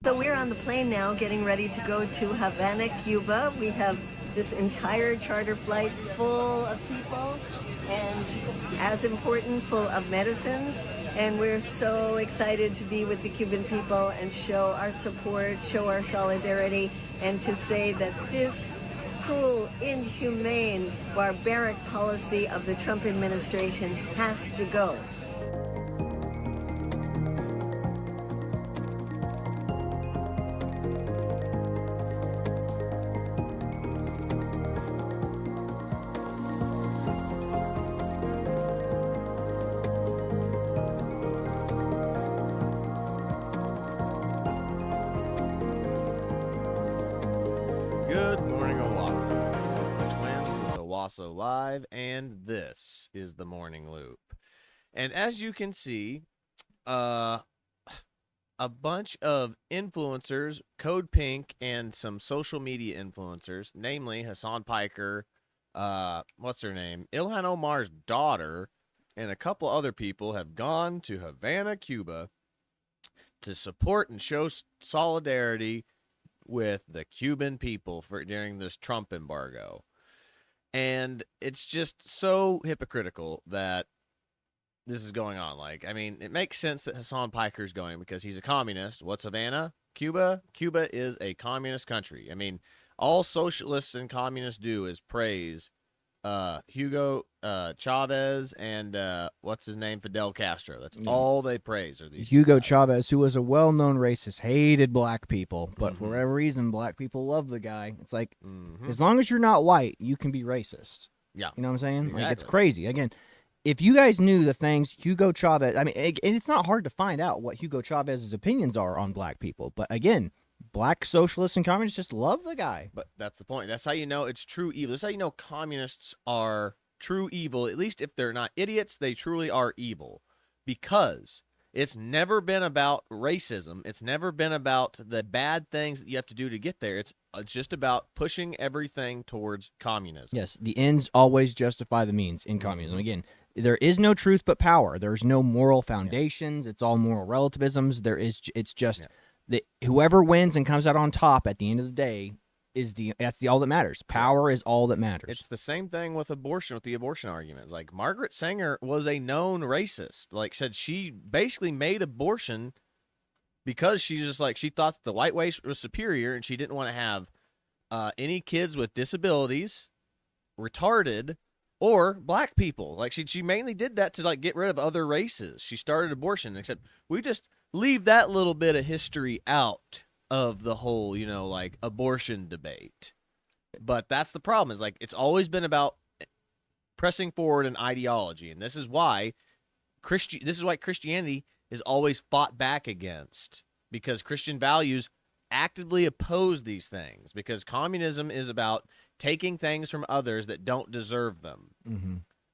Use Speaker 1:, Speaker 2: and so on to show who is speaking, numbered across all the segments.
Speaker 1: So we're on the plane now getting ready to go to Havana, Cuba. We have this entire charter flight full of people and, as important, full of medicines. And we're so excited to be with the Cuban people and show our support, show our solidarity, and to say that this cruel, inhumane, barbaric policy of the Trump administration has to go.
Speaker 2: Good morning, Owasso. This is the Twins with Owasso Live, and this is the Morning Loop. And as you can see, a bunch of influencers, Code Pink, and some social media influencers, namely Hassan Piker, what's her name, Ilhan Omar's daughter, and a couple other people have gone to Havana, Cuba, to support and show solidarity with the Cuban people during this Trump embargo. And it's just so hypocritical that this is going on. Like, I mean, it makes sense that Hassan Piker's going because he's a communist. What's Havana? Cuba? Cuba is a communist country. I mean, all socialists and communists do is praise Hugo Chavez and what's his name, Fidel Castro. That's all they praise are these
Speaker 3: Hugo Chavez, who was a well-known racist, hated black people, but for whatever reason, black people love the guy. It's like, as long as you're not white, you can be racist.
Speaker 2: Yeah,
Speaker 3: you know what I'm saying?
Speaker 2: Exactly.
Speaker 3: Like, it's crazy. Again, if you guys knew the things Hugo Chavez, I mean, and it's not hard to find out what Hugo Chavez's opinions are on black people, but again, black socialists and communists just love the guy.
Speaker 2: But that's the point. That's how you know it's true evil. That's how you know communists are true evil. At least if they're not idiots, they truly are evil. Because it's never been about racism. It's never been about the bad things that you have to do to get there. It's just about pushing everything towards communism.
Speaker 3: Yes, the ends always justify the means in communism. Again, there is no truth but power. There's no moral foundations. It's all moral relativisms. It's just whoever wins and comes out on top at the end of the day that's all that matters. Power is all that matters.
Speaker 2: It's the same thing with abortion, with the abortion argument. Like, Margaret Sanger was a known racist. Like, said she basically made abortion because she thought the white race was superior, and she didn't want to have any kids with disabilities, retarded, or black people. Like, she mainly did that to, like, get rid of other races. She started abortion, except we just leave that little bit of history out of the whole, like, abortion debate. But that's the problem, is like, it's always been about pressing forward an ideology, and this is why Christianity is always fought back against, because Christian values actively oppose these things, because communism is about taking things from others that don't deserve them.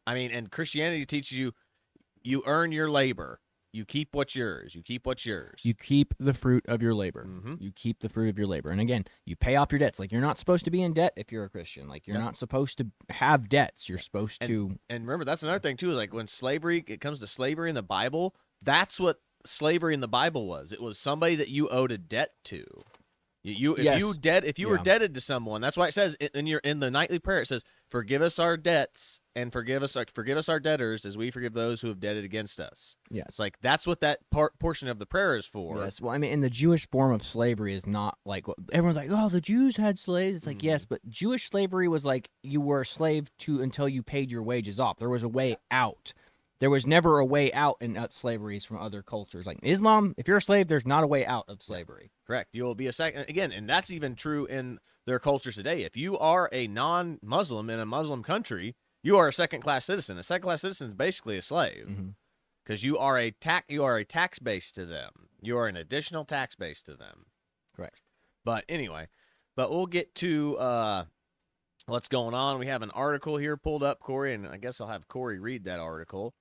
Speaker 2: I mean, and Christianity teaches you earn your labor. You keep what's yours. You keep what's yours.
Speaker 3: You keep the fruit of your labor. You keep the fruit of your labor. And again, you pay off your debts. Like, you're not supposed to be in debt if you're a Christian. Like, you're not supposed to have debts. You're supposed to. And
Speaker 2: remember, that's another thing, too, is like, when it comes to slavery in the Bible, that's what slavery in the Bible was. It was somebody that you owed a debt to. If you were indebted to someone, that's why it says in the nightly prayer, it says, "Forgive us our debts and forgive us our debtors as we forgive those who have debted against us."
Speaker 3: Yeah,
Speaker 2: it's like that's what that portion of the prayer is for.
Speaker 3: Yes, well, I mean, and the Jewish form of slavery is not like everyone's like, oh, the Jews had slaves. It's like, yes, but Jewish slavery was like you were a slave until you paid your wages off. There was a way out. There was never a way out in slaveries from other cultures. Like Islam, if you're a slave, there's not a way out of slavery.
Speaker 2: Correct. You will be a second again, and that's even true in their cultures today. If you are a non-Muslim in a Muslim country, you are a second-class citizen. A second-class citizen is basically a slave because you are a tax base to them. You are an additional tax base to them.
Speaker 3: Correct.
Speaker 2: But anyway, we'll get to what's going on. We have an article here pulled up, Corey, and I guess I'll have Corey read that article.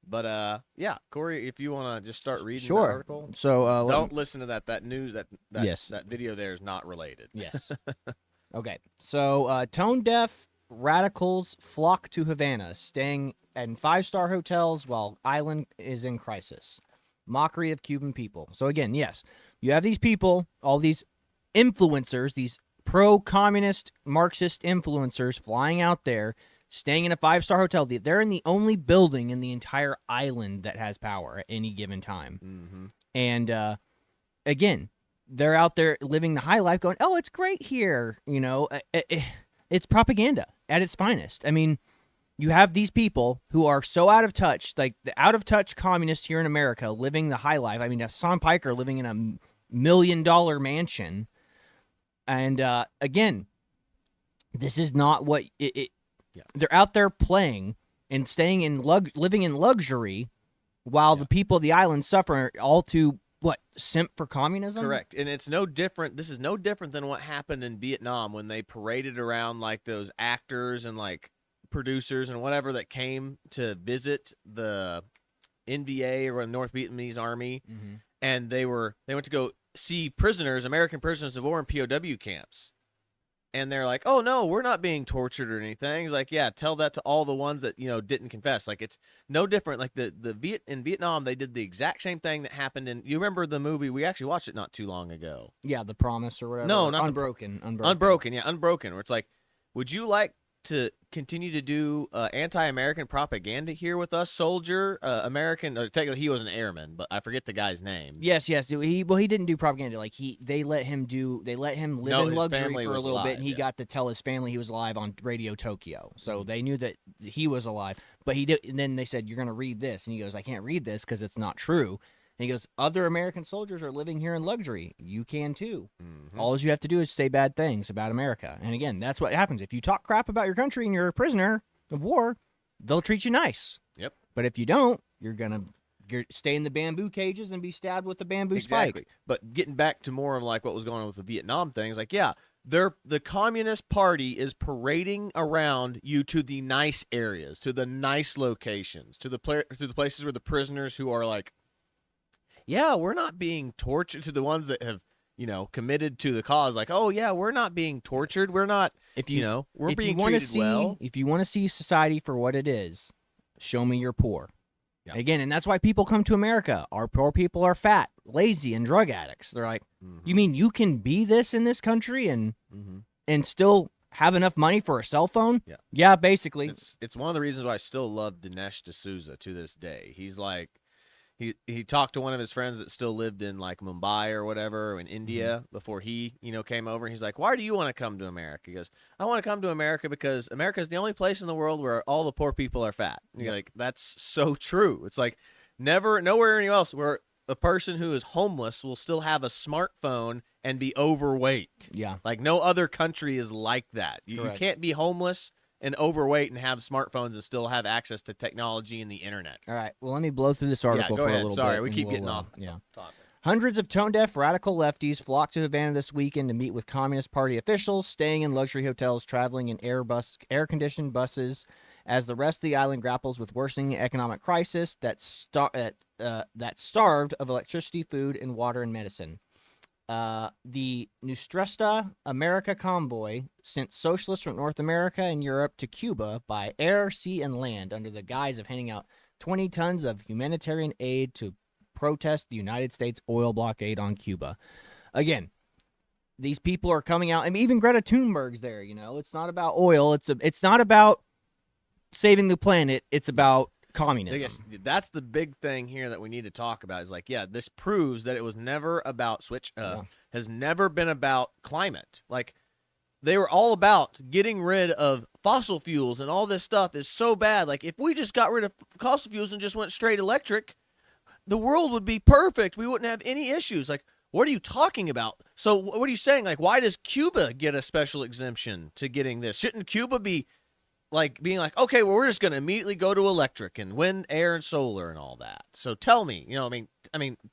Speaker 2: But yeah, Corey, if you want to just start reading the article.
Speaker 3: So
Speaker 2: don't listen to that news. That video there is not related.
Speaker 3: Yes. Okay. So tone-deaf radicals flock to Havana, staying in 5-star hotels while island is in crisis. Mockery of Cuban people. So again, yes, you have these people, all these influencers, these pro-communist Marxist influencers flying out there, staying in a 5-star hotel. They're in the only building in the entire island that has power at any given time.
Speaker 2: Mm-hmm.
Speaker 3: And again, they're out there living the high life going, oh, it's great here. You know, it's propaganda at its finest. I mean, you have these people who are so out of touch, like the out-of-touch communists here in America living the high life. I mean, Hassan Piker living in a $1 million mansion. And again, this is not what they're out there playing and staying in living in luxury while the people of the island suffer, all to what, simp for communism?
Speaker 2: Correct. And it's no different. This is no different than what happened in Vietnam when they paraded around like those actors and like producers and whatever that came to visit the NVA or North Vietnamese Army, and they went to go see prisoners, American prisoners of war in POW camps, and they're like, "Oh no, we're not being tortured or anything." He's like, "Yeah, tell that to all the ones that didn't confess." Like it's no different. Like in Vietnam, they did the exact same thing that happened in. You remember the movie? We actually watched it not too long ago.
Speaker 3: Yeah, The Promise or whatever.
Speaker 2: No, not
Speaker 3: Unbroken.
Speaker 2: Unbroken. Yeah, Unbroken. Where it's like, would you like to continue to do anti-American propaganda here with us, soldier? American, or technically he was an airman, but I forget the guy's name.
Speaker 3: Yes. He didn't do propaganda. Like they let him live in luxury for a little bit, and he got to tell his family he was alive on Radio Tokyo. So they knew that he was alive. But he did, and then they said, "You're going to read this," and he goes, "I can't read this because it's not true." And he goes, "Other American soldiers are living here in luxury. You can too. All you have to do is say bad things about America." And again, that's what happens. If you talk crap about your country and you're a prisoner of war, they'll treat you nice.
Speaker 2: Yep.
Speaker 3: But if you don't, you're stay in the bamboo cages and be stabbed with a bamboo spike.
Speaker 2: But getting back to more of like what was going on with the Vietnam things, like the Communist Party is parading around you to the nice areas, to the nice locations, to the places where the prisoners who are like, yeah, we're not being tortured, to the ones that have, committed to the cause. Like, oh yeah, we're not being tortured. We're not, we're being treated well.
Speaker 3: If you want to see society for what it is, show me you're poor.
Speaker 2: Yeah.
Speaker 3: Again, and that's why people come to America. Our poor people are fat, lazy, and drug addicts. They're like, you mean you can be this in this country and still have enough money for a cell phone? Yeah, basically.
Speaker 2: It's one of the reasons why I still love Dinesh D'Souza to this day. He's like, He talked to one of his friends that still lived in like Mumbai or whatever in India before he, came over. And he's like, "Why do you want to come to America?" He goes, "I want to come to America because America is the only place in the world where all the poor people are fat." And you're like, that's so true. It's like nowhere anywhere else where a person who is homeless will still have a smartphone and be overweight.
Speaker 3: Yeah.
Speaker 2: Like no other country is like that. You can't be homeless and overweight and have smartphones and still have access to technology and the internet.
Speaker 3: All right. Well, let me blow through this article
Speaker 2: go
Speaker 3: for
Speaker 2: ahead.
Speaker 3: a little
Speaker 2: Sorry,
Speaker 3: bit.
Speaker 2: we keep getting off.
Speaker 3: Yeah.
Speaker 2: Topic.
Speaker 3: Hundreds of tone-deaf radical lefties flocked to Havana this weekend to meet with Communist Party officials, staying in luxury hotels, traveling in air-conditioned buses, as the rest of the island grapples with worsening economic crisis that starved of electricity, food, and water and medicine. The Nuestra America convoy sent socialists from North America and Europe to Cuba by air, sea, and land under the guise of handing out 20 tons of humanitarian aid to protest the United States oil blockade on Cuba. Again, these people are coming out. I mean, even Greta Thunberg's there. It's not about oil. It's not about saving the planet. It's about communism.
Speaker 2: I guess that's the big thing here that we need to talk about is like, this proves that it was never about has never been about climate. Like they were all about getting rid of fossil fuels and all this stuff is so bad. Like if we just got rid of fossil fuels and just went straight electric, the world would be perfect. We wouldn't have any issues. Like, what are you talking about? So what are you saying? Like, why does Cuba get a special exemption to getting this? Shouldn't Cuba be like being like, okay, well, we're just going to immediately go to electric and wind, air, and solar and all that? So tell me,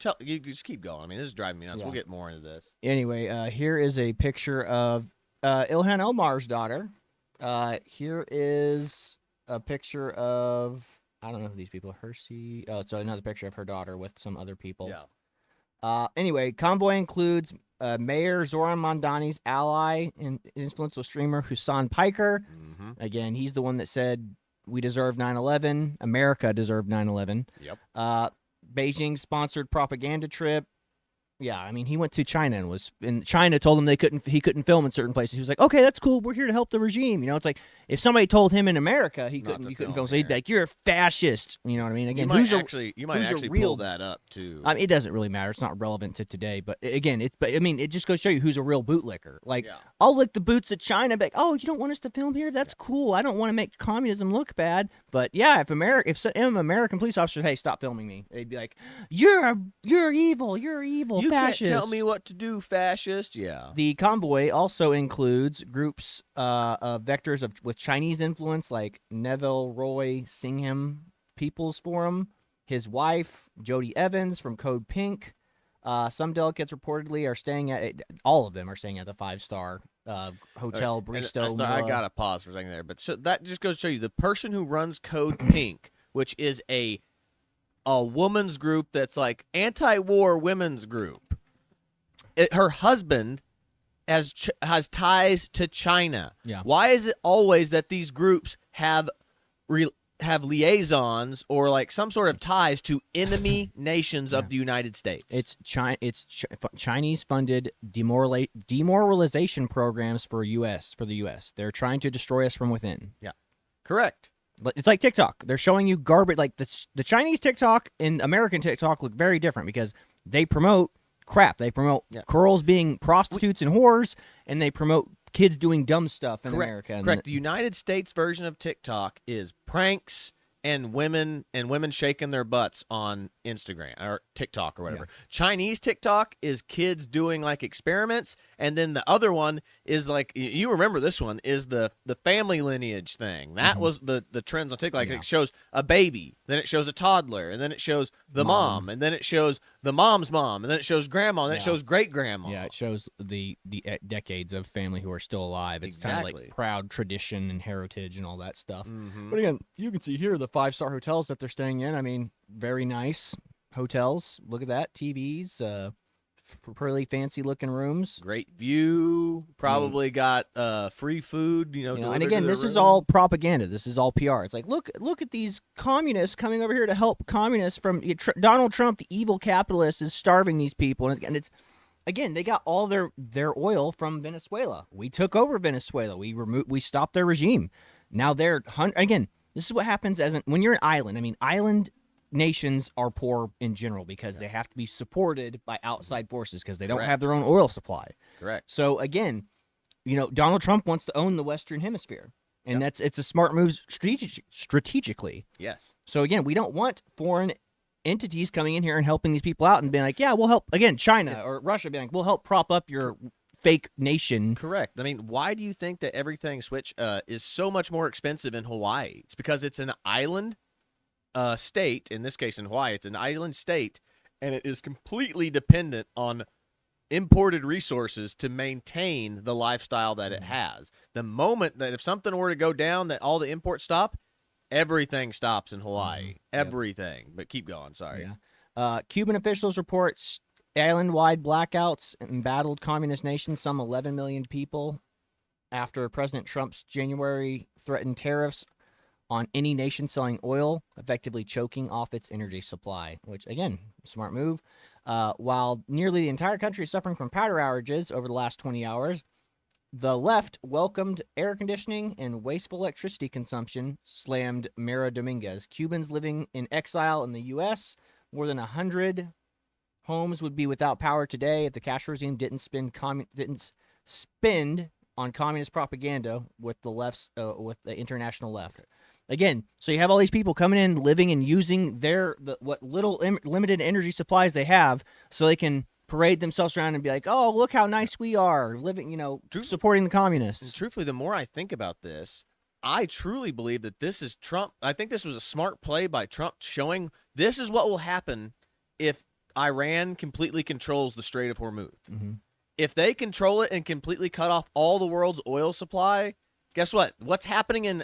Speaker 2: tell you just keep going. I mean, this is driving me nuts.
Speaker 3: Yeah.
Speaker 2: We'll get more into this.
Speaker 3: Anyway, here is a picture of Ilhan Omar's daughter. Here is a picture of, I don't know who these people are. Hersey. Oh, so another picture of her daughter with some other people.
Speaker 2: Yeah.
Speaker 3: Anyway, convoy includes Mayor Zoran Mondani's ally and influential streamer Hassan Piker. Again, he's the one that said we deserve 9/11. America deserved 9/11.
Speaker 2: Yep.
Speaker 3: Beijing-sponsored propaganda trip. Yeah, I mean, he went to China and China told him he couldn't film in certain places. He was like, okay, that's cool. We're here to help the regime. It's like if somebody told him in America he couldn't film, so he'd be like, you're a fascist. You know what I mean? Again,
Speaker 2: you might actually pull that up too.
Speaker 3: I mean, it doesn't really matter. It's not relevant to today. But again, it just goes to show you who's a real bootlicker. Like, I'll lick the boots at China, and be like, oh, you don't want us to film here? That's cool. I don't want to make communism look bad. But yeah, if an American police officer, hey, stop filming me, they'd be like, you're evil. You're evil.
Speaker 2: You
Speaker 3: fascist.
Speaker 2: Can't tell me what to do, fascist. Yeah.
Speaker 3: The convoy also includes groups of vectors with Chinese influence, like Neville Roy Singham People's Forum, his wife Jody Evans from Code Pink. Some delegates reportedly are staying at all of them are staying at the 5-star hotel Bristow.
Speaker 2: I gotta pause for a second there, but so that just goes to show you the person who runs Code Pink, which is a woman's group that's like anti-war women's group. Her husband has ties to China.
Speaker 3: Yeah.
Speaker 2: Why is it always that these groups have liaisons or like some sort of ties to enemy nations of the United States?
Speaker 3: It's Chinese-funded demoralization programs for the U.S. They're trying to destroy us from within.
Speaker 2: Yeah, correct.
Speaker 3: It's like TikTok. They're showing you garbage. Like the Chinese TikTok and American TikTok look very different because they promote crap. They promote girls being prostitutes and whores, and they promote kids doing dumb stuff in America.
Speaker 2: Correct. The United States version of TikTok is pranks and women shaking their butts on Instagram or TikTok or whatever. Yeah. Chinese TikTok is kids doing like experiments, and then the other one is like, you remember this one, is the family lineage thing. That was the trends on TikTok. Like it shows a baby, then it shows a toddler, and then it shows the mom, and then it shows the mom's mom, and then it shows grandma, and then it shows great grandma.
Speaker 3: Yeah, it shows the decades of family who are still alive. It's kind of like proud tradition and heritage and all that stuff. Mm-hmm. But again, you can see here the 5-star hotels that they're staying in. I mean, very nice hotels. Look at that. TVs, really fancy looking rooms.
Speaker 2: Great view. Probably got free food,
Speaker 3: and again, this is all propaganda. This is all PR. It's like, look at these communists coming over here to help communists from Donald Trump, the evil capitalist, is starving these people. And it's, again, they got all their oil from Venezuela. We took over Venezuela. We stopped their regime. Now again, this is what happens when you're an island. I mean, island nations are poor in general because they have to be supported by outside forces because they don't have their own oil supply.
Speaker 2: Correct.
Speaker 3: So again, Donald Trump wants to own the Western Hemisphere, and it's a smart move strategically.
Speaker 2: Yes.
Speaker 3: So again, we don't want foreign entities coming in here and helping these people out and being like, yeah, we'll help. Again, China or Russia being like, we'll help prop up your fake nation.
Speaker 2: Correct. I mean, why do you think that everything is so much more expensive in Hawaii? It's because it's an island state. In this case, in Hawaii, it's an island state, and it is completely dependent on imported resources to maintain the lifestyle that it has. The moment that if something were to go down, that all the imports stop, everything stops in Hawaii. Everything. But keep going. Sorry.
Speaker 3: Yeah. Cuban officials report island-wide blackouts in embattled communist nations, some 11 million people, after President Trump's January threatened tariffs on any nation selling oil, effectively choking off its energy supply, which, again, smart move. While nearly the entire country is suffering from power outages over the last 20 hours, the left welcomed air conditioning and wasteful electricity consumption, slammed Mara Dominguez. Cubans living in exile in the U.S., more than 100 homes would be without power today if the Castro regime didn't spend on communist propaganda with the international left. Again, so you have all these people coming in, living and using what little limited energy supplies they have, so they can parade themselves around and be like, "Oh, look how nice we are, living, supporting the communists."
Speaker 2: Truthfully, the more I think about this, I truly believe that this is Trump. I think this was a smart play by Trump, showing this is what will happen if Iran completely controls the Strait of Hormuz. Mm-hmm. If they control it and completely cut off all the world's oil supply, guess what? What's happening in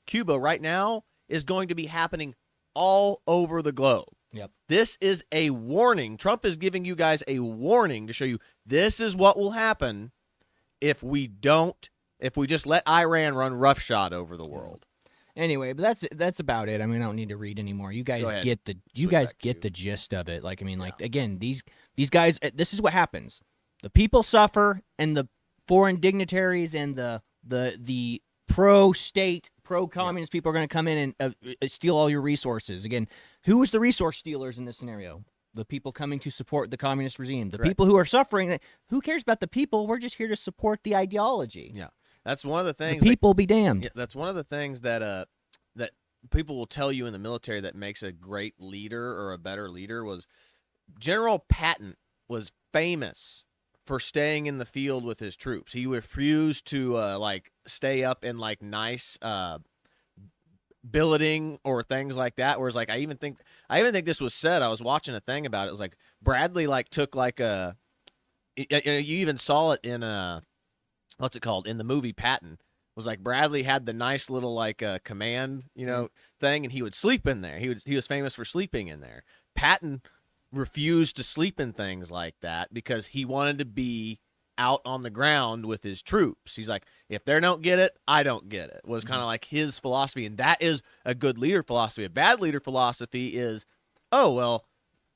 Speaker 2: Cuba right now is going to be happening all over the globe.
Speaker 3: Yep.
Speaker 2: This is a warning. Trump is giving you guys a warning to show you this is what will happen if we just let Iran run roughshod over the world.
Speaker 3: Anyway, but that's about it. I mean, I don't need to read anymore. You guys
Speaker 2: Go ahead.
Speaker 3: get the
Speaker 2: Swing back to you.
Speaker 3: the gist of it. Like, I mean, like again, these guys. This is what happens. The people suffer, and the foreign dignitaries and the pro-state, pro-communist people are going to come in and steal all your resources. Again, who was the resource stealers in this scenario? The people coming to support the communist regime. The people who are suffering. Who cares about the people? We're just here to support the ideology.
Speaker 2: Yeah, that's one of the things.
Speaker 3: The people be damned.
Speaker 2: Yeah, that's one of the things that that people will tell you in the military that makes a great leader or a better leader was General Patton was famous for staying in the field with his troops. He refused to like stay up in like nice billeting or things like that. Whereas like I even think this was said. I was watching a thing about it. It was like Bradley like took like a you even saw it in what's it called in the movie Patton. Was like Bradley had the nice little like command thing, and he would sleep in there. He was famous for sleeping in there. Patton refused to sleep in things like that because he wanted to be out on the ground with his troops. He's like, if they don't get it, I don't get it, was kind of like his philosophy. And that is a good leader philosophy. A bad leader philosophy is, oh, well,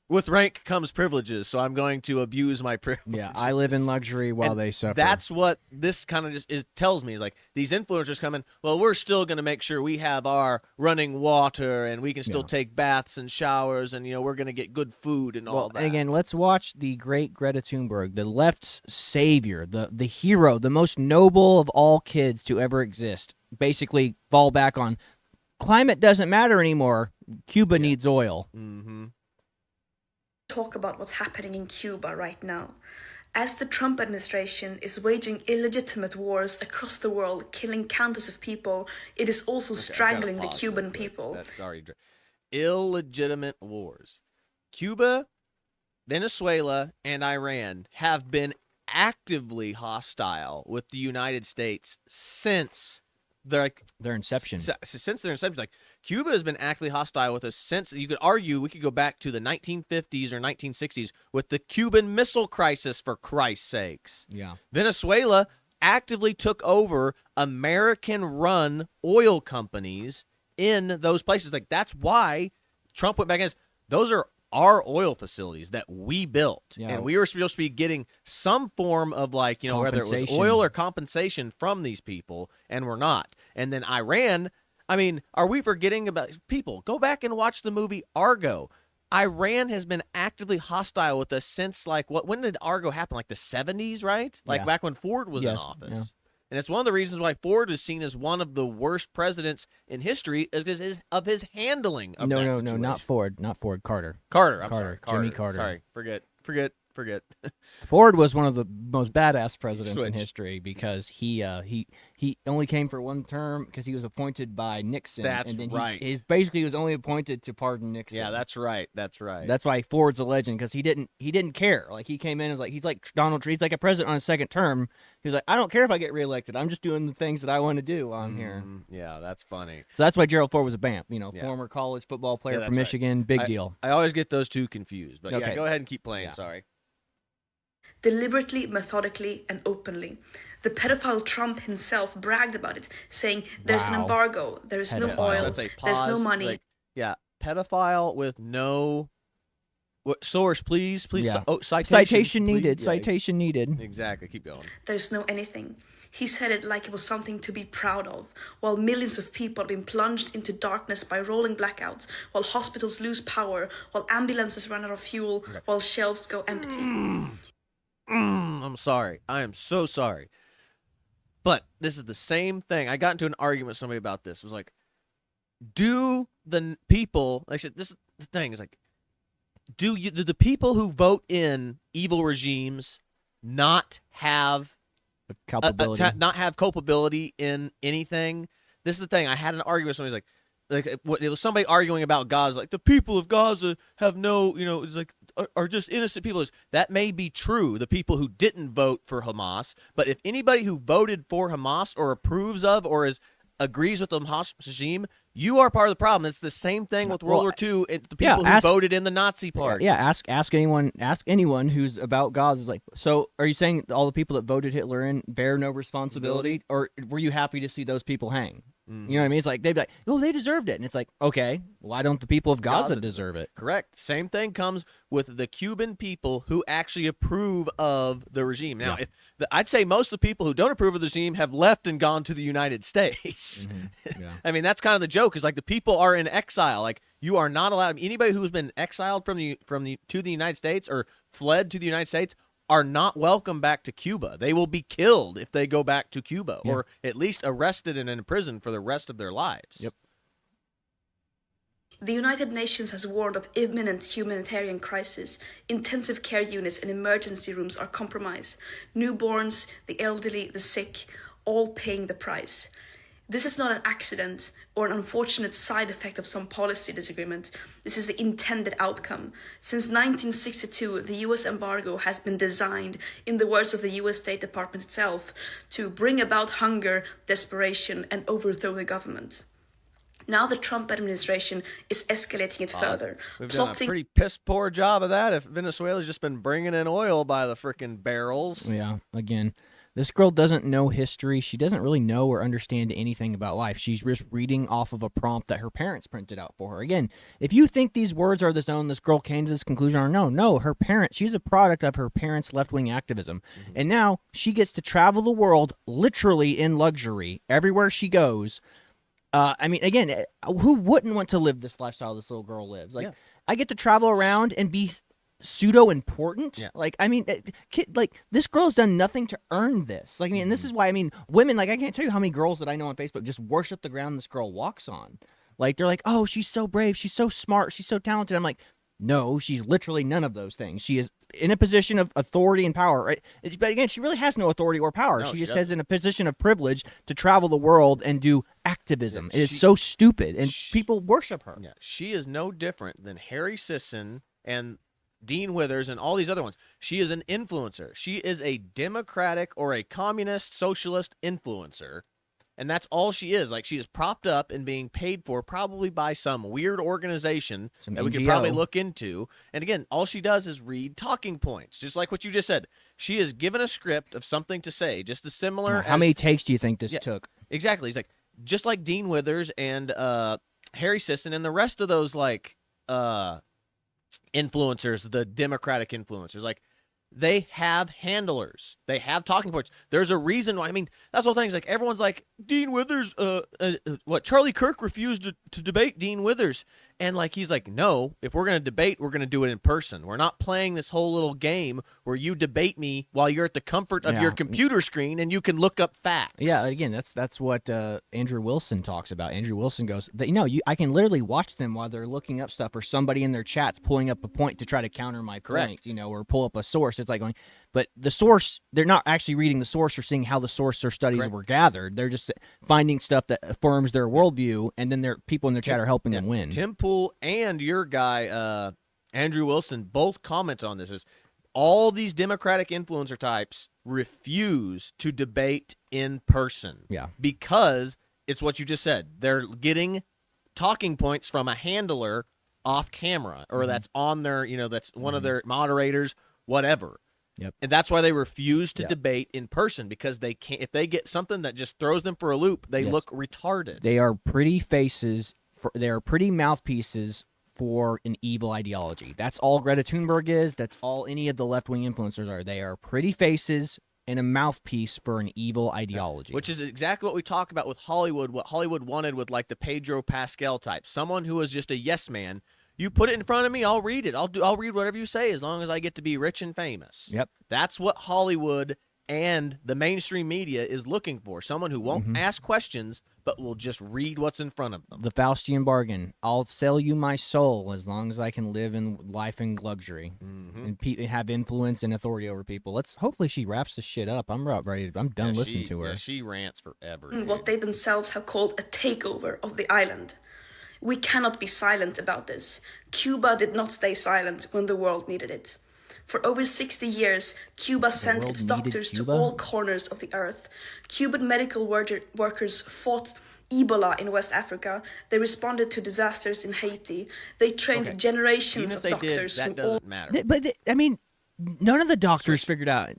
Speaker 2: with rank comes privileges, so I'm going to abuse my privileges.
Speaker 3: Yeah, I live in luxury while they suffer.
Speaker 2: That's what this kind of just tells me is like these influencers come in, well, we're still going to make sure we have our running water and we can still take baths and showers and, we're going to get good food and all that.
Speaker 3: Again, let's watch the great Greta Thunberg, the left's savior, the hero, the most noble of all kids to ever exist, basically fall back on climate doesn't matter anymore. Cuba needs oil.
Speaker 2: Mm-hmm.
Speaker 4: Talk about what's happening in Cuba right now. As the Trump administration is waging illegitimate wars across the world, killing countless of people, it is also strangling the Cuban people.
Speaker 2: That's already illegitimate wars. Cuba, Venezuela, and Iran have been actively hostile with the United States since their
Speaker 3: inception.
Speaker 2: Since their inception, like Cuba has been actively hostile with us since. You could argue we could go back to the 1950s or 1960s with the Cuban Missile Crisis, for Christ's sakes.
Speaker 3: Yeah,
Speaker 2: Venezuela actively took over American-run oil companies in those places. Like that's why Trump went back against. Those are our oil facilities that we built, and we were supposed to be getting some form of like, whether it was oil or compensation from these people, and we're not. And then Iran, I mean, are we forgetting about people? Go back and watch the movie Argo. Iran has been actively hostile with us since like when did Argo happen? Like the 70s, right? Like back when Ford was in office. Yeah. And it's one of the reasons why Ford is seen as one of the worst presidents in history is because of his handling of that situation.
Speaker 3: No, not Ford. Carter.
Speaker 2: I'm sorry.
Speaker 3: Jimmy Carter.
Speaker 2: Sorry, forget.
Speaker 3: Ford was one of the most badass presidents in history because he only came for one term because he was appointed by Nixon.
Speaker 2: That's
Speaker 3: and then
Speaker 2: right.
Speaker 3: He basically was only appointed to pardon Nixon.
Speaker 2: Yeah, that's right.
Speaker 3: That's why Ford's a legend, because he didn't care. Like he came in and was like, he's like Donald Trump. He's like a president on his second term. He was like, I don't care if I get reelected. I'm just doing the things that I want to do on here.
Speaker 2: Yeah, that's funny.
Speaker 3: So that's why Gerald Ford was a BAMP. Former college football player from Michigan.
Speaker 2: Right.
Speaker 3: Big deal.
Speaker 2: I always get those two confused. But
Speaker 3: okay.
Speaker 2: Yeah, go ahead and keep playing.
Speaker 3: Yeah.
Speaker 2: Sorry.
Speaker 4: Deliberately, methodically, and openly. The pedophile Trump himself bragged about it, saying there's an embargo, there is no oil, there's no money.
Speaker 2: Like, pedophile with no source, please.
Speaker 3: Yeah.
Speaker 2: Citation
Speaker 3: needed.
Speaker 2: Yeah,
Speaker 3: citation needed.
Speaker 2: Exactly. Keep going.
Speaker 4: There's no anything. He said it like it was something to be proud of, while millions of people have been plunged into darkness by rolling blackouts, while hospitals lose power, while ambulances run out of fuel, while shelves go empty.
Speaker 2: I'm sorry. I am so sorry. But this is the same thing. I got into an argument with somebody about this. It was like, do the people, like I said, this is the thing, is like, do the people who vote in evil regimes not have
Speaker 3: culpability?
Speaker 2: Not have culpability in anything? This is the thing. I had an argument with somebody, like it was somebody arguing about Gaza, like the people of Gaza have no, it's like are just innocent people. That may be true, the people who didn't vote for Hamas, but if anybody who voted for Hamas or approves of or agrees with the Hamas regime, you are part of the problem. It's the same thing with World War II and the people who voted in the Nazi party.
Speaker 3: Yeah, ask anyone who's about Gaza. Like, so are you saying all the people that voted Hitler in bear no responsibility, or were you happy to see those people hang? You know what I mean? It's like they'd be like, "Oh, they deserved it," and it's like, okay, why don't the people of Gaza deserve it?
Speaker 2: Correct. Same thing comes with the Cuban people who actually approve of the regime. Now, I'd say most of the people who don't approve of the regime have left and gone to the United States.
Speaker 3: Yeah.
Speaker 2: I mean, that's kind of the joke. Is like the people are in exile. Like you are not allowed. Anybody who's been exiled from the to the United States or fled to the United States are not welcome back to Cuba. They will be killed if they go back to Cuba, or at least arrested and imprisoned for the rest of their lives.
Speaker 3: Yep.
Speaker 4: The United Nations has warned of imminent humanitarian crisis. Intensive care units and emergency rooms are compromised. Newborns, the elderly, the sick, all paying the price. This is not an accident or an unfortunate side effect of some policy disagreement. This is the intended outcome. Since 1962, the US embargo has been designed, in the words of the US State Department itself, to bring about hunger, desperation, and overthrow the government. Now the Trump administration is escalating it further.
Speaker 2: We've done a pretty piss poor job of that if Venezuela's just been bringing in oil by the freaking barrels.
Speaker 3: Yeah, again, this girl doesn't know history. She doesn't really know or understand anything about life. She's just reading off of a prompt that her parents printed out for her. Again, if you think these words are the zone this girl came to this conclusion or no, her parents, she's a product of her parents' left-wing activism. And now she gets to travel the world literally in luxury everywhere she goes. I mean, again, who wouldn't want to live this lifestyle this little girl lives? Like, I get to travel around and be pseudo-important.
Speaker 2: Yeah.
Speaker 3: Like, I mean, this girl's done nothing to earn this. Like, I mean, and this is why, I mean, women, like, I can't tell you how many girls that I know on Facebook just worship the ground this girl walks on. Like, they're like, oh, she's so brave, she's so smart, she's so talented. I'm like, no, she's literally none of those things. She is in a position of authority and power, right? But again, she really has no authority or power.
Speaker 2: No,
Speaker 3: she
Speaker 2: she
Speaker 3: just
Speaker 2: doesn't.
Speaker 3: has in a position of privilege to travel the world and do activism.
Speaker 2: Yeah,
Speaker 3: it is so stupid, and people worship her.
Speaker 2: Yeah, she is no different than Harry Sisson and Dean Withers and all these other ones. She is an influencer. She is a Democratic or a communist socialist influencer. And that's all she is. Like, she is propped up and being paid for probably by some weird organization
Speaker 3: Some
Speaker 2: that we could
Speaker 3: NGO.
Speaker 2: probably look into. And again, all she does is read talking points, just like what you just said. She is given a script of something to say, just as similar
Speaker 3: How
Speaker 2: as,
Speaker 3: many takes do you think this took?
Speaker 2: Exactly. He's like, just like Dean Withers and Harry Sisson and the rest of those, like, influencers, the Democratic influencers, like, they have handlers. They have talking points. There's a reason why. I mean, that's the whole thing. It's like everyone's like, Dean Withers, Charlie Kirk refused to debate Dean Withers. And like, he's like, no, if we're going to debate, we're going to do it in person. We're not playing this whole little game where you debate me while you're at the comfort of your computer screen and you can look up facts.
Speaker 3: Yeah, again, that's what Andrew Wilson talks about. Andrew Wilson goes, I can literally watch them while they're looking up stuff, or somebody in their chats pulling up a point to try to counter my point, or pull up a source. It's like going, but the source, they're not actually reading the source or seeing how the source or studies were gathered. They're just finding stuff that affirms their worldview, and then their people in their chat are helping them win.
Speaker 2: Tim Pool and your guy, Andrew Wilson, both comment on this. Is all these Democratic influencer types refuse to debate in person.
Speaker 3: Yeah.
Speaker 2: Because it's what you just said. They're getting talking points from a handler off camera, or that's on their, that's one of their moderators, whatever.
Speaker 3: Yep.
Speaker 2: And that's why they refuse to debate in person, because they can't. If they get something that just throws them for a loop, they look retarded.
Speaker 3: They are pretty faces. They are pretty mouthpieces for an evil ideology. That's all Greta Thunberg is. That's all any of the left-wing influencers are. They are pretty faces and a mouthpiece for an evil ideology.
Speaker 2: Which is exactly what we talk about with Hollywood. What Hollywood wanted with like the Pedro Pascal type, someone who is just a yes man. You put it in front of me, I'll read it. I'll read whatever you say as long as I get to be rich and famous.
Speaker 3: Yep.
Speaker 2: That's what Hollywood and the mainstream media is looking for. Someone who won't ask questions, but will just read what's in front of them.
Speaker 3: The Faustian bargain. I'll sell you my soul as long as I can live in life in luxury and have influence and authority over people. Hopefully she wraps this shit up. I'm done listening to her.
Speaker 2: Yeah, she rants forever.
Speaker 4: What they themselves have called a takeover of the island. We cannot be silent about this. Cuba did not stay silent when the world needed it. For over 60 years, Cuba sent
Speaker 3: world
Speaker 4: its
Speaker 3: needed
Speaker 4: doctors
Speaker 3: Cuba?
Speaker 4: to all corners of the earth. Cuban medical workers fought Ebola in West Africa. They responded to disasters in Haiti. They trained generations
Speaker 2: Even
Speaker 4: of
Speaker 2: if they did,
Speaker 4: doctors
Speaker 2: that
Speaker 4: from all.
Speaker 2: doesn't matter.
Speaker 3: But I mean, none of the doctors figured out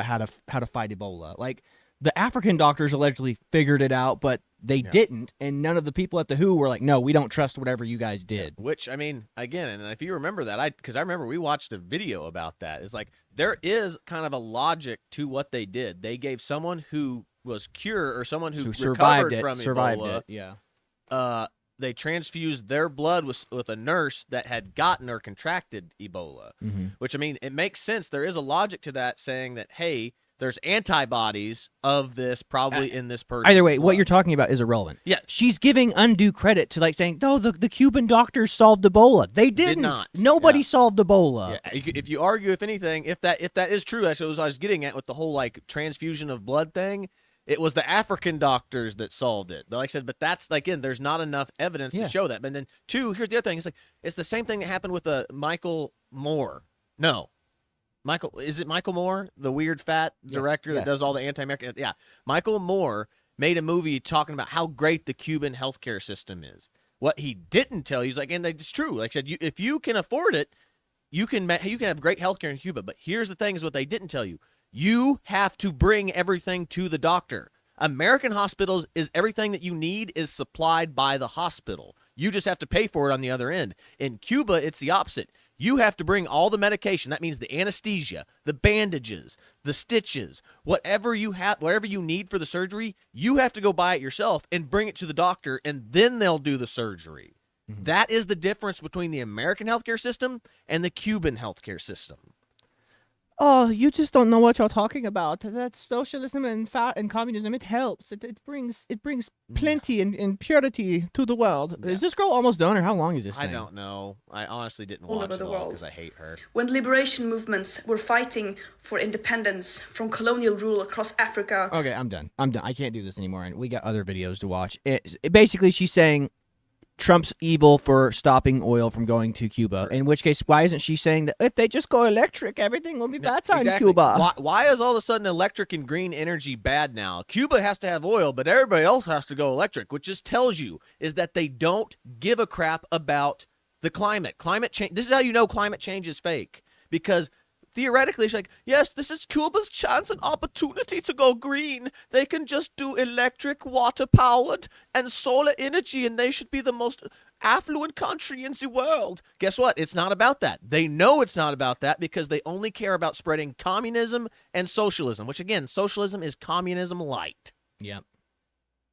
Speaker 3: how to fight Ebola. Like, the African doctors allegedly figured it out, but they didn't, and none of the people at the WHO were like, no, we don't trust whatever you guys did.
Speaker 2: Which, I mean, again, and if you remember that, because I remember we watched a video about that. It's like there is kind of a logic to what they did. They gave someone who was cured or someone who recovered from Ebola.
Speaker 3: Yeah.
Speaker 2: They transfused their blood with a nurse that had gotten or contracted Ebola. Which, I mean, it makes sense. There is a logic to that, saying that, hey, there's antibodies of this probably in this person.
Speaker 3: Either way, what you're talking about is irrelevant.
Speaker 2: Yeah.
Speaker 3: She's giving undue credit to like saying, no, the Cuban doctors solved Ebola. They didn't.
Speaker 2: Did not.
Speaker 3: Nobody solved Ebola.
Speaker 2: Yeah. If you argue, if anything, if that is true, that's what I was getting at with the whole like transfusion of blood thing. It was the African doctors that solved it. But like I said, but that's, again, there's not enough evidence to show that. But then, two, here's the other thing. It's like it's the same thing that happened with Michael Moore. No. Is it Michael Moore, the weird fat director that does all the anti-American? Yeah. Michael Moore made a movie talking about how great the Cuban healthcare system is. What he didn't tell you is like, and it's true. Like I said, if you can afford it, you can have great healthcare in Cuba. But here's the thing: is what they didn't tell you. You have to bring everything to the doctor. American hospitals is everything that you need is supplied by the hospital. You just have to pay for it on the other end. In Cuba, it's the opposite. You have to bring all the medication. That means the anesthesia, the bandages, the stitches, whatever you need for the surgery, you have to go buy it yourself and bring it to the doctor, and then they'll do the surgery. That is the difference between the American healthcare system and the Cuban healthcare system.
Speaker 3: Oh, you just don't know what you're talking about. That's socialism and communism. It helps. It brings plenty and purity to the world.
Speaker 2: Yeah.
Speaker 3: Is this girl almost done, or how long is this thing?
Speaker 2: I don't know. I honestly didn't
Speaker 4: All
Speaker 2: watch
Speaker 4: over
Speaker 2: it
Speaker 4: the
Speaker 2: all
Speaker 4: world.
Speaker 2: because I hate her.
Speaker 4: When liberation movements were fighting for independence from colonial rule across Africa.
Speaker 3: Okay, I'm done. I can't do this anymore, and we got other videos to watch. Basically, she's saying Trump's evil for stopping oil from going to Cuba. In which case, why isn't she saying that if they just go electric, everything will be better in Cuba?
Speaker 2: Why is all of a sudden electric and green energy bad now? Cuba has to have oil, but everybody else has to go electric, which just tells you is that they don't give a crap about the climate. Climate change. This is how you know climate change is fake, because theoretically, it's like, yes, this is Cuba's chance and opportunity to go green. They can just do electric, water-powered, and solar energy, and they should be the most affluent country in the world. Guess what? It's not about that. They know it's not about that because they only care about spreading communism and socialism, which, again, socialism is communism light.
Speaker 3: Yep.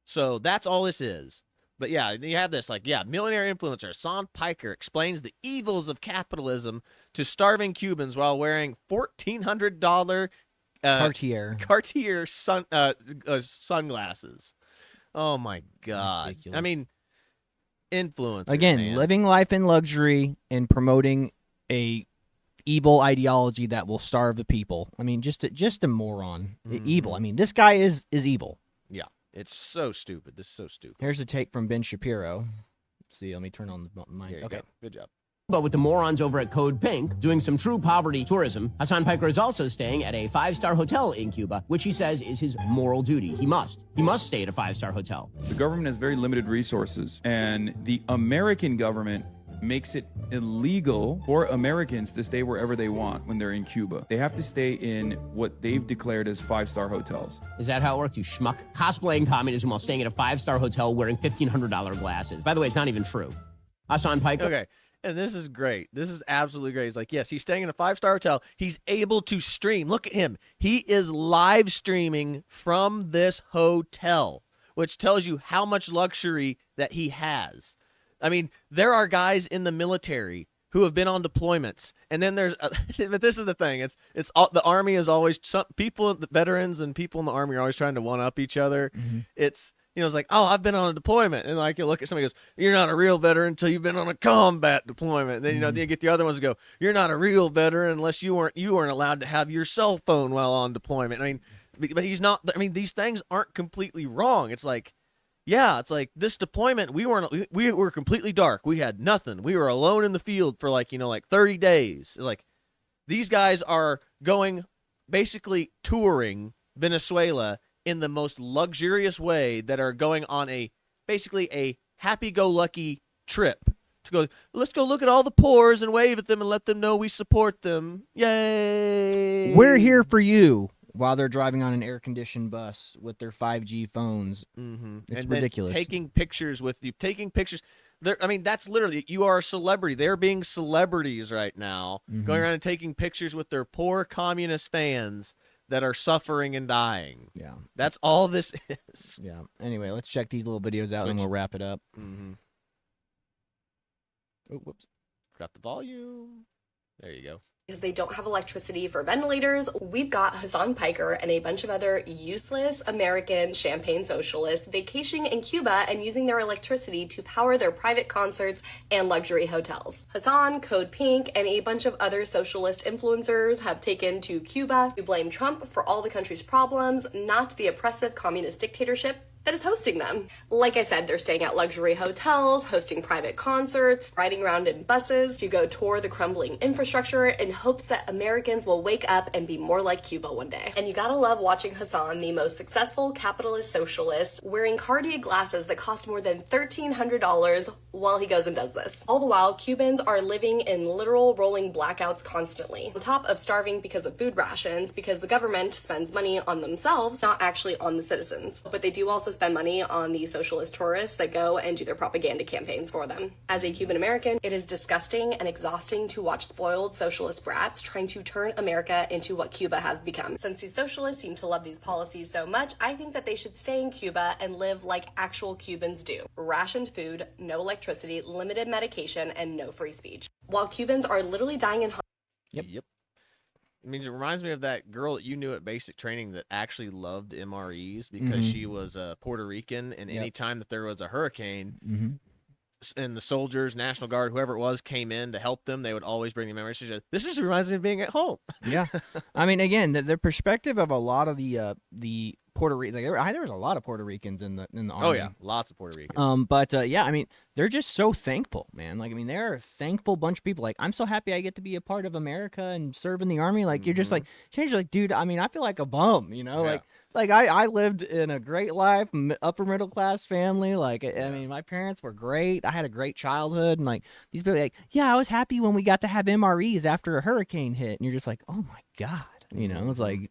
Speaker 2: So that's all this is. But yeah, you have this, like, millionaire influencer Son Piker explains the evils of capitalism to starving Cubans while wearing $1,400 Cartier sunglasses. Oh my God!
Speaker 3: Ridiculous.
Speaker 2: I mean, influencers
Speaker 3: Again,
Speaker 2: man.
Speaker 3: living life in luxury and promoting a evil ideology that will starve the people. I mean, just a moron. Evil. I mean, this guy is evil.
Speaker 2: Yeah, it's so stupid. This is so stupid.
Speaker 3: Here's a take from Ben Shapiro. Let's see, let me turn on the mic.
Speaker 2: Here you
Speaker 3: Okay.
Speaker 2: go. Good job.
Speaker 5: But with the morons over at Code Pink doing some true poverty tourism, Hassan Piker is also staying at a 5-star hotel in Cuba, which he says is his moral duty. He must stay at a 5-star hotel.
Speaker 6: The government has very limited resources, and the American government makes it illegal for Americans to stay wherever they want when they're in Cuba. They have to stay in what they've declared as 5-star hotels.
Speaker 5: Is that how it works, you schmuck? Cosplaying communism while staying at a 5-star hotel wearing $1,500 glasses. By the way, it's not even true. Hassan Piker.
Speaker 2: Okay. And this is great. This is absolutely great. He's like, yes, he's staying in a 5-star hotel. He's able to stream. Look at him. He is live streaming from this hotel, which tells you how much luxury that he has. I mean, there are guys in the military who have been on deployments, and then there's, but this is the thing. It's all, the Army is always, some people, the veterans and people in the Army are always trying to one up each other. Mm-hmm. It's, you know, it's like, oh, I've been on a deployment. And like, you look at somebody who goes, you're not a real veteran until you've been on a combat deployment. And then, you know, then you get the other ones who go, you're not a real veteran unless you weren't allowed to have your cell phone while on deployment. I mean, but he's not, I mean, these things aren't completely wrong. It's like, yeah, it's like this deployment, we were completely dark. We had nothing. We were alone in the field for like, you know, like 30 days. Like, these guys are going, basically touring Venezuela in the most luxurious way, that are going on basically a happy-go-lucky trip to go, let's go look at all the poors and wave at them and let them know we support them. Yay!
Speaker 3: We're here for you. while they're driving on an air-conditioned bus with their 5G phones. It's
Speaker 2: And
Speaker 3: ridiculous.
Speaker 2: Then taking pictures with you, taking pictures. I mean, that's literally, you are a celebrity. They're being celebrities right now, going around and taking pictures with their poor communist fans that are suffering and dying.
Speaker 3: Yeah.
Speaker 2: That's all this is.
Speaker 3: Yeah. Anyway, let's check these little videos out and we'll wrap it up.
Speaker 2: Oh, whoops. Got the volume. There you go.
Speaker 7: Because they don't have electricity for ventilators, we've got Hassan Piker and a bunch of other useless American champagne socialists vacationing in Cuba and using their electricity to power their private concerts and luxury hotels. Hassan, Code Pink, and a bunch of other socialist influencers have taken to Cuba to blame Trump for all the country's problems, not the oppressive communist dictatorship that is hosting them. Like I said, they're staying at luxury hotels, hosting private concerts, riding around in buses to go tour the crumbling infrastructure in hopes that Americans will wake up and be more like Cuba one day. And you gotta love watching Hassan, the most successful capitalist socialist, wearing Cartier glasses that cost more than $1,300 while he goes and does this. All the while, Cubans are living in literal rolling blackouts constantly, on top of starving because of food rations, because the government spends money on themselves, not actually on the citizens. But they do also spend money on the socialist tourists that go and do their propaganda campaigns for them. As a Cuban American, it is disgusting and exhausting to watch spoiled socialist brats trying to turn America into what Cuba has become. Since these socialists seem to love these policies so much, I think that they should stay in Cuba and live like actual Cubans do. Rationed food, no electricity, limited medication, and no free speech. While Cubans are literally dying in
Speaker 2: Yep. I mean, it reminds me of that girl that you knew at basic training that actually loved MREs because she was Puerto Rican, and any time that there was a hurricane and the soldiers, National Guard, whoever it was, came in to help them, they would always bring the memories. She said, "This just reminds me of being at home."
Speaker 3: Yeah. I mean, again, the perspective of a lot of the Puerto Rican, there was a lot of Puerto Ricans in the army.
Speaker 2: Oh yeah, lots of Puerto Ricans.
Speaker 3: But yeah, I mean, they're just so thankful, man. Like, I mean, they're a thankful bunch of people. Like, I'm so happy I get to be a part of America and serve in the army. Like, you're just like, change. Like, dude, I mean, I feel like a bum, you know,
Speaker 2: Yeah.
Speaker 3: like I lived in a great life, upper middle class family. Like, I mean, my parents were great. I had a great childhood, and like these people, like, yeah, I was happy when we got to have MREs after a hurricane hit, and you're just like, oh my god, you know, it's like.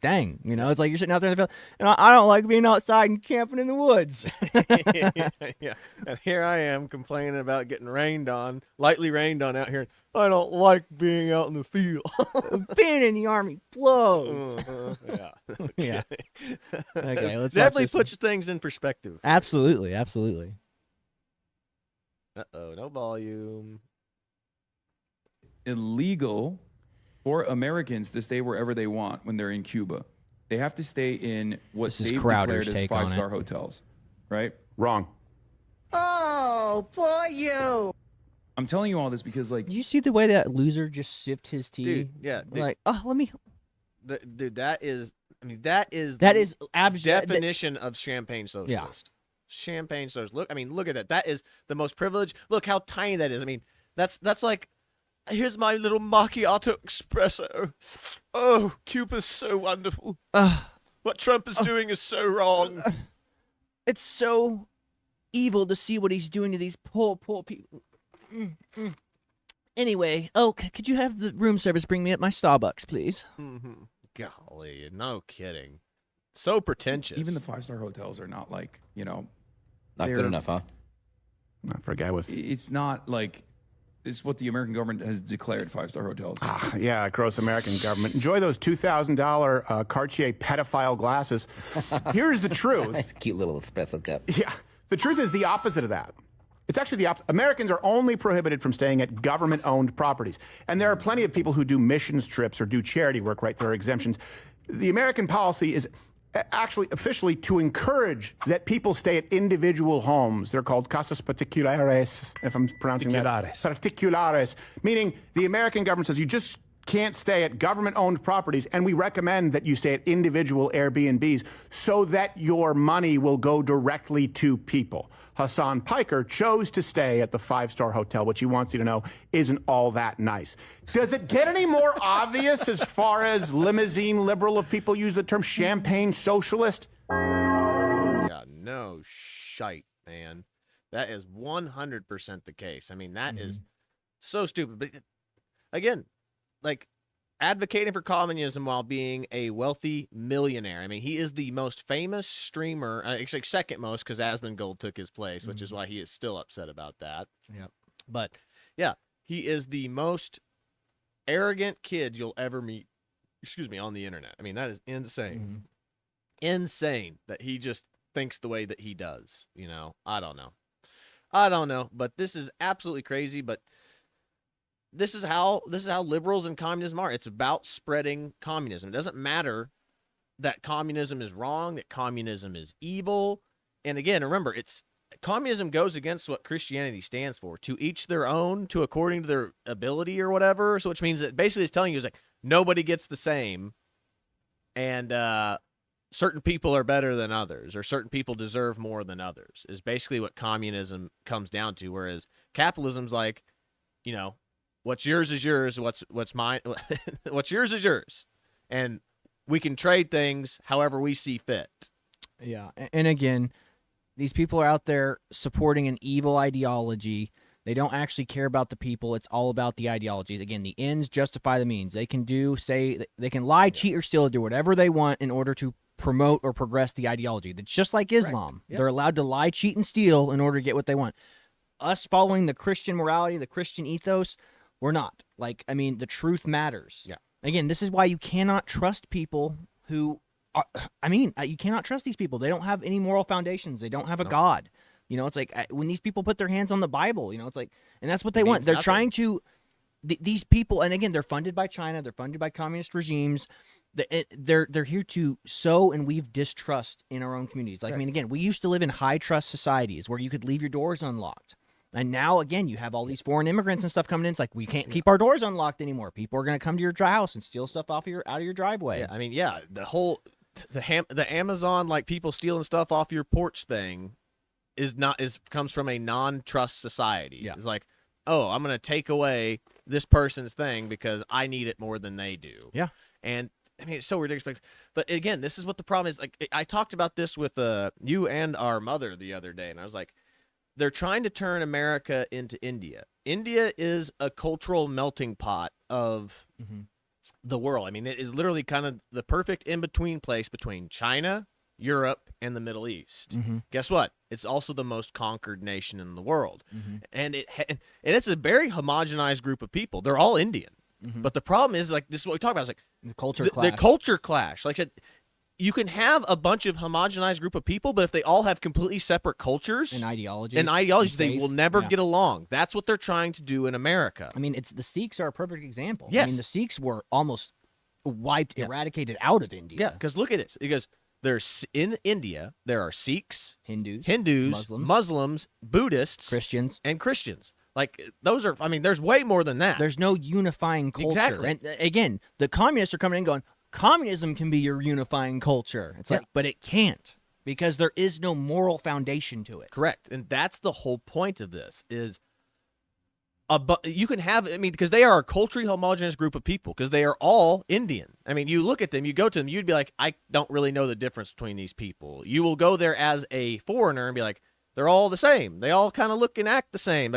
Speaker 3: Dang, you know, it's like you're sitting out there in the field, and I don't like being outside and camping in the woods.
Speaker 2: Yeah. And here I am complaining about getting lightly rained on out here. I don't like being out in the field.
Speaker 3: Being in the army blows.
Speaker 2: Yeah.
Speaker 3: Yeah. Okay, let's watch
Speaker 2: Definitely
Speaker 3: this one.
Speaker 2: puts things in perspective.
Speaker 3: Absolutely, absolutely.
Speaker 2: Uh-oh, no volume.
Speaker 6: Illegal for Americans to stay wherever they want when they're in Cuba. They have to stay in what
Speaker 3: This is
Speaker 6: they've
Speaker 3: Crowder's
Speaker 6: declared as
Speaker 3: take on it.
Speaker 6: five-star hotels, right?
Speaker 8: Wrong.
Speaker 1: Oh, poor you.
Speaker 6: I'm telling you all this because, like,
Speaker 3: Did you see the way that loser just sipped his tea?
Speaker 2: Dude, yeah.
Speaker 3: Like, oh, let me.
Speaker 2: Dude, that is the definition of champagne socialist. Champagne socialist. Look at that. That is the most privileged. Look how tiny that is. I mean, that's like, here's my little macchiato espresso. Oh, Cuba's so wonderful. What Trump is doing is so wrong.
Speaker 3: It's so evil to see what he's doing to these poor people. Anyway, could you have the room service bring me up my Starbucks, please?
Speaker 2: Golly, no kidding. So pretentious.
Speaker 6: even the five-star hotels are not like, you know,
Speaker 9: Not good
Speaker 6: they're-
Speaker 9: enough, huh?
Speaker 8: Not for a guy with
Speaker 6: It's not like it's what the American government has declared five-star hotels.
Speaker 8: yeah, gross American government. Enjoy those $2,000 Cartier pedophile glasses. Here's the truth.
Speaker 9: It's a cute little espresso cup.
Speaker 8: Yeah, the truth is the opposite of that. It's actually the opposite. Americans are only prohibited from staying at government-owned properties. And there are plenty of people who do missions trips or do charity work, right? There are exemptions. The American policy is actually officially to encourage that people stay at individual homes. They're called casas particulares, if I'm pronouncing that. Particulares. Meaning the American government says you just can't stay at government-owned properties, and we recommend that you stay at individual Airbnbs so that your money will go directly to people. Hassan Piker chose to stay at the five-star hotel, which he wants you to know isn't all that nice. Does it get any more obvious as far as limousine liberal, if people use the term champagne socialist?
Speaker 2: Yeah, no shite, man. That is 100% the case. I mean, that is so stupid. But again, like, advocating for communism while being a wealthy millionaire. I mean, he is the most famous streamer, actually second most, because Asmongold took his place, which is why he is still upset about that.
Speaker 3: Yep.
Speaker 2: But yeah, he is the most arrogant kid you'll ever meet. Excuse me, on the internet. I mean, that is insane. Insane that he just thinks the way that he does. You know, I don't know, but this is absolutely crazy. But this is how liberals and communism are. It's about spreading communism. It doesn't matter that communism is wrong, that communism is evil. And again, remember, communism goes against what Christianity stands for. To each their own, to according to their ability or whatever. So which means that basically it's telling you is like nobody gets the same, and certain people are better than others, or certain people deserve more than others, is basically what communism comes down to. Whereas capitalism's like, you know, what's yours is yours, what's mine, what's yours is yours, and we can trade things however we see fit.
Speaker 3: Yeah, and again, these people are out there supporting an evil ideology. They don't actually care about the people. It's all about the ideology. Again, the ends justify the means. They can they can lie, cheat, or steal, do whatever they want in order to promote or progress the ideology. It's just like Islam. Yep. They're allowed to lie, cheat, and steal in order to get what they want. Us following the Christian morality, the Christian ethos, we're not. Like, I mean, the truth matters. Yeah. Again, this is why you cannot trust people who are, you cannot trust these people. They don't have any moral foundations. They don't have a God. You know, it's like when these people put their hands on the Bible, you know, it's like, and that's what they want. They're trying to, these people, and again, they're funded by China. They're funded by communist regimes. They're here to sow and weave distrust in our own communities. Like, I mean, again, we used to live in high trust societies where you could leave your doors unlocked. And now, again, you have all these foreign immigrants and stuff coming in. It's like, we can't keep our doors unlocked anymore. People are going to come to your house and steal stuff out of your driveway.
Speaker 2: Yeah, I mean, yeah, the whole, the Amazon, like people stealing stuff off your porch thing comes from a non-trust society. Yeah. It's like, oh, I'm going to take away this person's thing because I need it more than they do.
Speaker 3: Yeah.
Speaker 2: And I mean, it's so ridiculous. But again, this is what the problem is. Like, I talked about this with you and our mother the other day, and I was like, they're trying to turn America into India. India is a cultural melting pot of the world. I mean, it is literally kind of the perfect in-between place between China, Europe, and the Middle East. Guess what? It's also the most conquered nation in the world. And it's a very homogenized group of people. They're all Indian. But the problem is, like, this is what we talk about. It's like
Speaker 3: the culture clash.
Speaker 2: The culture clash. Like I said, you can have a bunch of homogenized group of people, but if they all have completely separate cultures
Speaker 3: and ideologies,
Speaker 2: they will never get along. That's what they're trying to do in America.
Speaker 3: I mean, the Sikhs are a perfect example.
Speaker 2: Yes.
Speaker 3: I mean, the Sikhs were almost eradicated out of India.
Speaker 2: Yeah, because look at this. Because in India, there are Sikhs,
Speaker 3: Hindus,
Speaker 2: Muslims, Buddhists,
Speaker 3: Christians.
Speaker 2: Like, those are, I mean, there's way more than that.
Speaker 3: There's no unifying culture.
Speaker 2: Exactly.
Speaker 3: And again, the communists are coming in going, communism can be your unifying culture. It's like, but it can't, because there is no moral foundation to it.
Speaker 2: Correct. And that's the whole point of this is, you can have, I mean, because they are a culturally homogenous group of people, because they are all Indian. I mean, you look at them, you go to them, you'd be like, I don't really know the difference between these people. You will go there as a foreigner and be like, they're all the same. They all kind of look and act the same.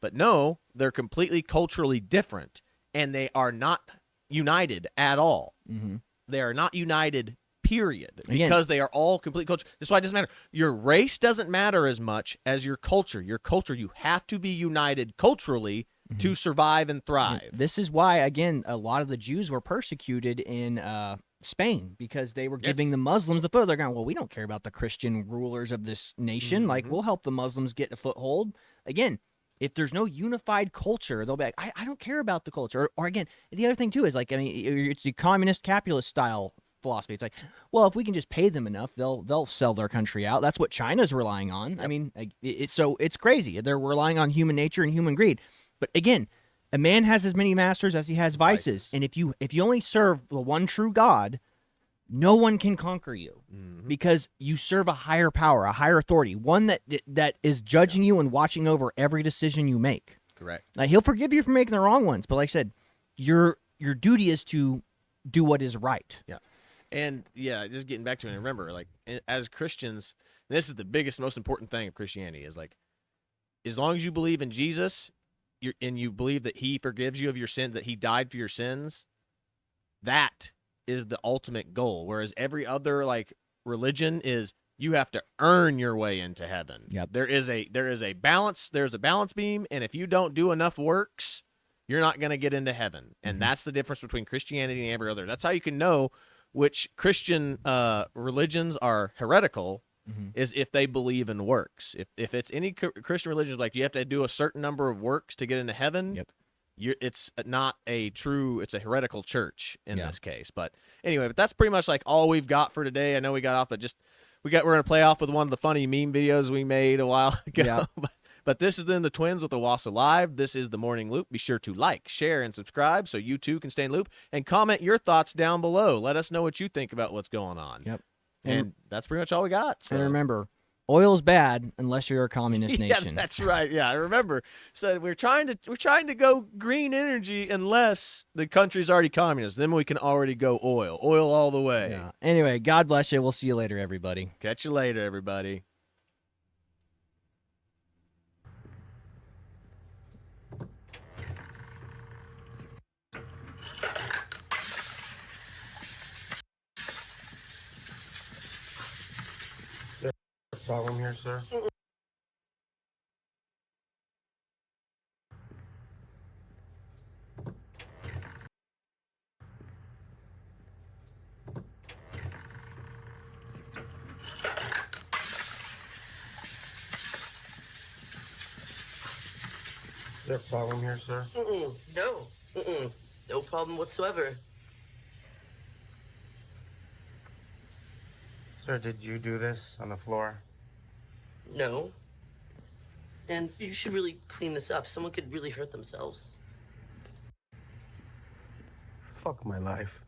Speaker 2: But no, they're completely culturally different, and they are not united at all. They are not united, period, because they are all complete culture. That's why it doesn't matter. Your race doesn't matter as much as your culture. Your culture, you have to be united culturally to survive and thrive.
Speaker 3: This is why, again, a lot of the Jews were persecuted in Spain, because they were giving the Muslims the foot. They're going, well, we don't care about the Christian rulers of this nation. Like, we'll help the Muslims get a foothold. Again, if there's no unified culture, they'll be like, I don't care about the culture. Or again, the other thing too is, like, I mean, it's the communist capitalist style philosophy. It's like, well, if we can just pay them enough, they'll sell their country out. That's what China's relying on. I mean, it's crazy. They're relying on human nature and human greed. But again, a man has as many masters as he has vices. And if you only serve the one true God, no one can conquer you, because you serve a higher power, a higher authority, one that is judging you and watching over every decision you make.
Speaker 2: Correct.
Speaker 3: Now, he'll forgive you for making the wrong ones, but like I said, your duty is to do what is right.
Speaker 2: Yeah. And just getting back to it, remember, like, as Christians, this is the biggest, most important thing of Christianity, is like, as long as you believe in Jesus, and you believe that he forgives you of your sin, that he died for your sins, that is the ultimate goal. Whereas every other like religion is you have to earn your way into heaven.
Speaker 3: Yep.
Speaker 2: There is a balance. There's a balance beam, and if you don't do enough works, you're not going to get into heaven. And that's the difference between Christianity and every other. That's how you can know which Christian religions are heretical, is if they believe in works. If it's any Christian religion, like you have to do a certain number of works to get into heaven.
Speaker 3: Yep.
Speaker 2: It's not it's a heretical church in this case. But anyway, that's pretty much like all we've got for today. I know we got off, but we're going to play off with one of the funny meme videos we made a while ago.
Speaker 3: Yeah.
Speaker 2: But this is then the Twins with Owasso Live. This is the Morning Loop. Be sure to like, share, and subscribe so you too can stay in loop. And comment your thoughts down below. Let us know what you think about what's going on.
Speaker 3: Yep.
Speaker 2: And that's pretty much all we got. So.
Speaker 3: And remember, oil's bad unless you're a communist
Speaker 2: Yeah,
Speaker 3: nation.
Speaker 2: that's right. Yeah, I remember. So we're trying to go green energy unless the country's already communist. Then we can already go oil. Oil all the way.
Speaker 3: Yeah. Anyway, God bless you. We'll see you later, everybody.
Speaker 2: Catch you later, everybody.
Speaker 10: Problem here, sir? Is there a problem here, sir?
Speaker 11: No. No problem whatsoever.
Speaker 10: Sir, did you do this on the floor?
Speaker 11: No. And you should really clean this up. Someone could really hurt themselves.
Speaker 10: Fuck my life.